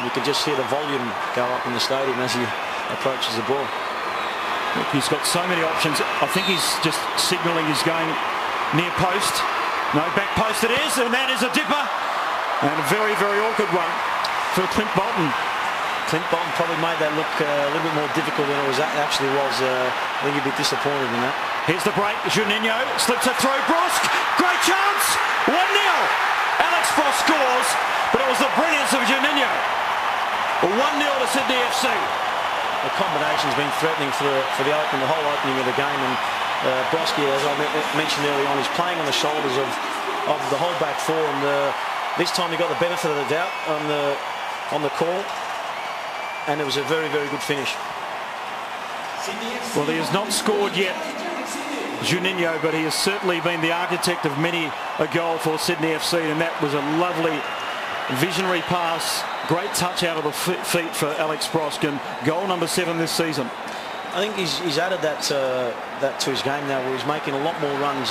You can just hear the volume go up in the stadium as he approaches the ball. Look, he's got so many options. I think he's just signalling he's going near post. No, back post it is, and that is a dipper. And a very, very awkward one for Clint Bolton. Clint Bolton probably made that look a little bit more difficult than it actually was. I think he'd be disappointed in that. Here's the break. Juninho slips it through. Brosk, great chance. 1-0. Alex Brosk scores, but it was the brilliance of Juninho. 1-0 to Sydney FC. The combination's been threatening for the whole opening of the game, and Broski, as I mentioned earlier on, is playing on the shoulders of the whole back four, and this time he got the benefit of the doubt on the call, and it was a very, very good finish. Well, he has not scored yet, Juninho, but he has certainly been the architect of many a goal for Sydney FC, and that was a lovely visionary pass, great touch out of the feet for Alex Brosk, and goal number 7 this season. I think he's added that to his game now, where he's making a lot more runs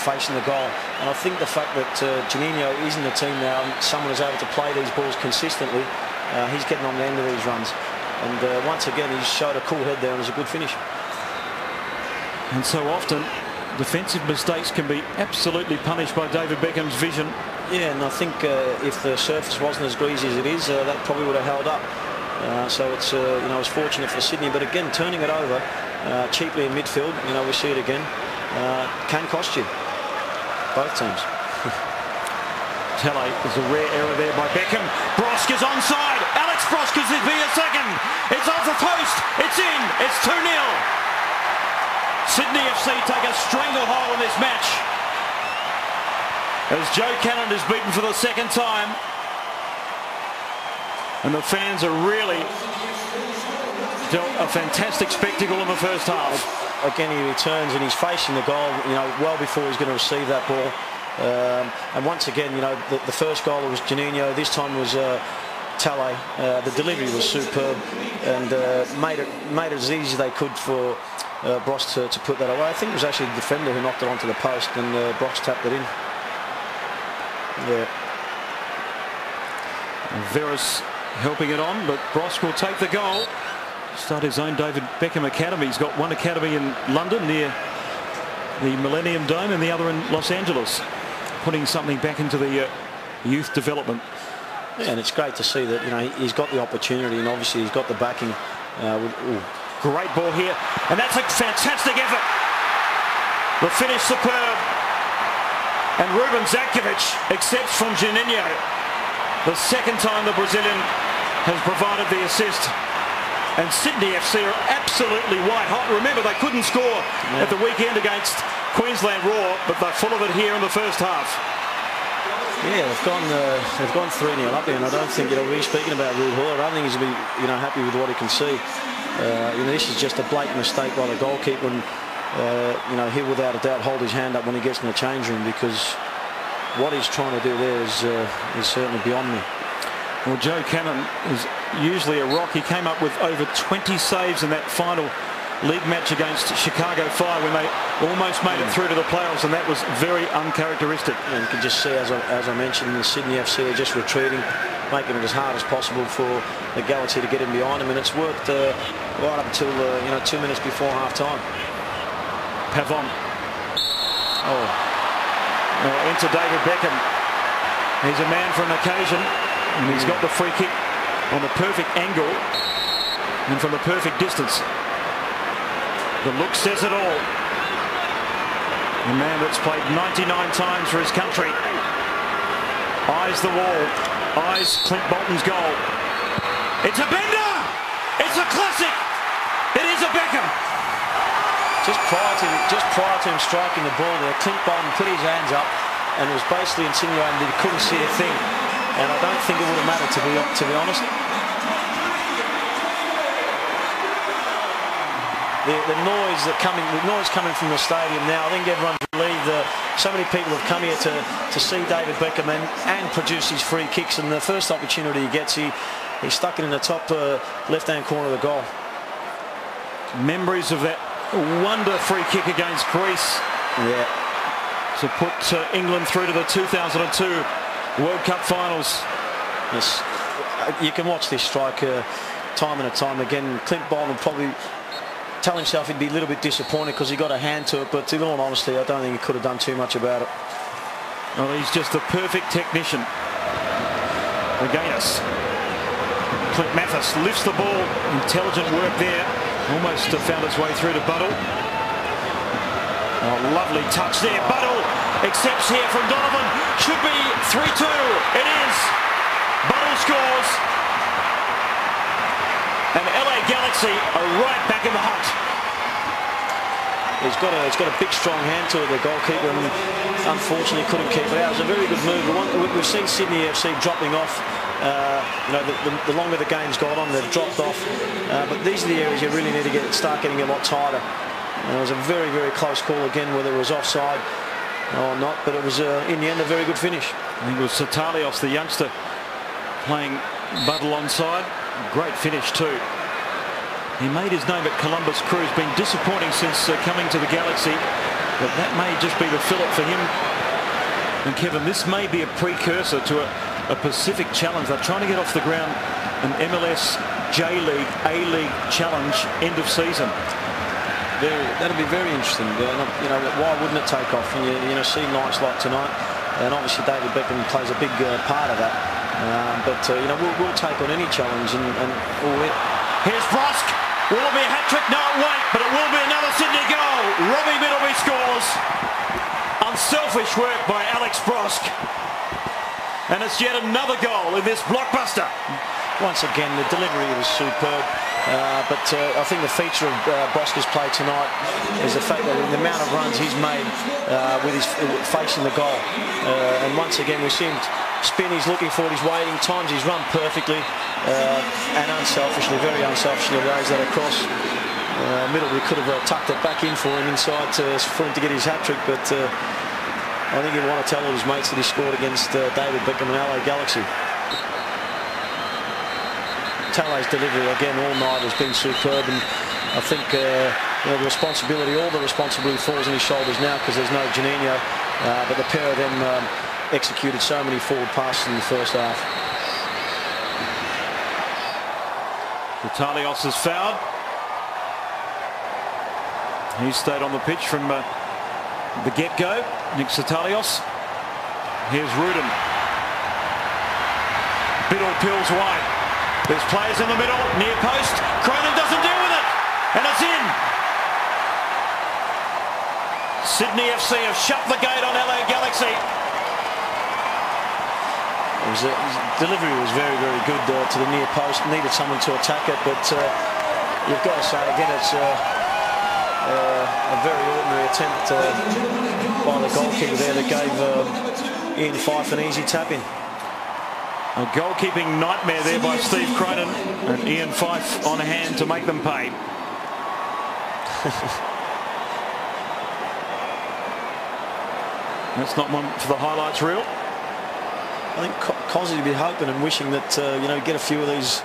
facing the goal, and I think the fact that Juninho is in the team now and someone is able to play these balls consistently, he's getting on the end of these runs, and once again he's showed a cool head there, and it's a good finish. And so often defensive mistakes can be absolutely punished by David Beckham's vision. Yeah, and I think if the surface wasn't as greasy as it is, that probably would have held up. So it's it's fortunate for Sydney, but again, turning it over cheaply in midfield, we see it again, can cost you, both teams. Tele is a rare error there by Beckham. Brosk is onside. Alex Brosk is be a second. It's off the post. It's in. It's 2-0. Sydney FC take a stranglehold in this match, as Joe Cannon is beaten for the second time. And the fans are really dealt a fantastic spectacle in the first half. Again, he returns and he's facing the goal, well before he's going to receive that ball. And once again, the first goal was Juninho. This time was Tele. The delivery was superb, and made it as easy as they could for Brosk to put that away. I think it was actually the defender who knocked it onto the post, and Brosk tapped it in. Yeah. Veras helping it on, but Brosk will take the goal. Start his own David Beckham Academy. He's got one academy in London near the Millennium Dome and the other in Los Angeles, putting something back into the youth development. Yeah, and it's great to see that he's got the opportunity, and obviously he's got the backing. Great ball here, and that's a fantastic effort. The finish superb, and Ruben Zakovic accepts from Juninho. The second time the Brazilian has provided the assist. And Sydney FC are absolutely white hot. Remember, they couldn't score at the weekend against Queensland Raw, but they're full of it here in the first half. Yeah, they've gone 3-0 up there, and I don't think we're speaking about Ruud Hall. I don't think he's going to be happy with what he can see. This is just a blatant mistake by the goalkeeper, and he'll without a doubt hold his hand up when he gets in the change room, because what he's trying to do there is certainly beyond me. Well, Joe Cannon is usually a rock. He came up with over 20 saves in that final league match against Chicago Fire when they almost made it through to the playoffs, and that was very uncharacteristic. And you can just see, as I mentioned, the Sydney FC are just retreating, making it as hard as possible for the Galaxy to get in behind them, and it's worked right up until 2 minutes before half time. Pavon. Into David Beckham. He's a man for an occasion, and he's got the free kick on the perfect angle and from the perfect distance. The look says it all. A man that's played 99 times for his country. Eyes the wall. Eyes Clint Bolton's goal. It's a bender! It's a classic! It is a Beckham! Just prior to him striking the ball there, Clint Bolton put his hands up and was basically insinuating that he couldn't see a thing. And I don't think it would have mattered, to be honest. The noise coming from the stadium now. I think everyone's relieved. So many people have come here to see David Beckham and produce his free kicks. And the first opportunity he gets, he stuck it in the top left-hand corner of the goal. Memories of that wonder free kick against Greece. Yeah. To put England through to the 2002 World Cup finals. Yes. you can watch this strike time and time again. Clint Bolton will probably tell himself he'd be a little bit disappointed because he got a hand to it, but in all honesty, I don't think he could have done too much about it. Well, he's just a perfect technician. Against Clint Mathis lifts the ball. Intelligent work there. Almost found its way through to Buddle. Oh, lovely touch there. Buddle accepts here from Donovan. Should be 3-2. It is. Buddle scores. And LA Galaxy are right back in the hunt. He's got a big, strong hand to it, the goalkeeper, and unfortunately couldn't keep it out. It was a very good move. We've seen Sydney FC dropping off. The longer the game's gone on, they've dropped off. But these are the areas you really need to start getting a lot tighter. And it was a very, very close call again, whether it was offside or not. But it was, in the end, a very good finish. I think it was Satalios, the youngster, playing Buddle onside. Great finish too. He made his name at Columbus Crew. Been disappointing since coming to the Galaxy, but that may just be the fillip for him. And Kevin, this may be a precursor to a Pacific Challenge. They're trying to get off the ground an MLS J-League, A-League Challenge end of season. That'll be very interesting. Why wouldn't it take off? And you see nights like tonight, and obviously David Beckham plays a big part of that. We'll take on any challenge. Here's Brosk. Will it be a hat-trick? No, it won't, but it will be another Sydney goal. Robbie Middleby scores. Unselfish work by Alex Brosk. And it's yet another goal in this blockbuster. Once again, the delivery was superb. But I think the feature of Broska's play tonight is the fact that the amount of runs he's made with his facing the goal. And once again, we see him spin, he's looking for it, he's waiting, times he's run perfectly and unselfishly, very unselfishly raised that across. Middleby could have tucked it back in for him inside for him to get his hat-trick, but I think he'll want to tell all his mates that he scored against David Beckham and LA Galaxy. Talay's delivery again all night has been superb, and I think all the responsibility falls on his shoulders now because there's no Juninho, but the pair of them executed so many forward passes in the first half. Satalios is fouled. He stayed on the pitch from the get-go. Nick Satalios. Here's Rudin. Biddle peels wide. There's players in the middle, near post. Cronin doesn't deal with it, and it's in. Sydney FC have shut the gate on LA Galaxy. His delivery was very, very good to the near post. Needed someone to attack it, but you've got to say again, it's a very ordinary attempt by the goalkeeper there that gave Ian Fife an easy tap in. A goalkeeping nightmare there by Steve Cronin, and Ian Fife on hand to make them pay. That's not one for the highlights reel. I think Cosy would be hoping and wishing that get a few of these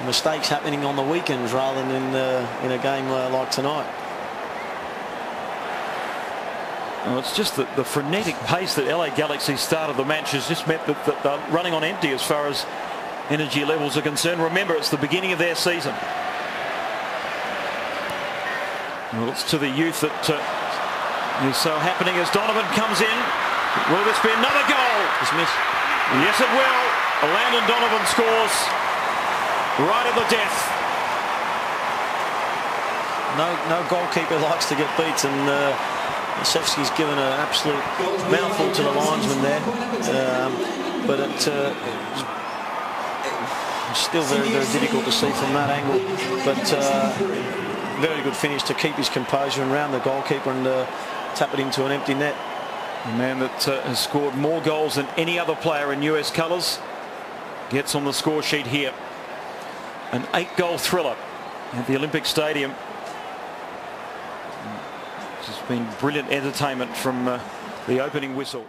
mistakes happening on the weekends rather than in a game like tonight. Well, it's just the frenetic pace that LA Galaxy started the match has just meant that they're running on empty as far as energy levels are concerned. Remember, it's the beginning of their season. Well, it's to the youth that is so happening as Donovan comes in. Will this be another goal? Dismiss. Yes, it will. Landon Donovan scores right at the death. No goalkeeper likes to get beat, and Sefsky's given an absolute mouthful to the linesman there, but it's still very, very difficult to see from that angle. But very good finish to keep his composure and round the goalkeeper and tap it into an empty net. The man that has scored more goals than any other player in US colours gets on the score sheet here. An 8-goal thriller at the Olympic Stadium. It's been brilliant entertainment from the opening whistle.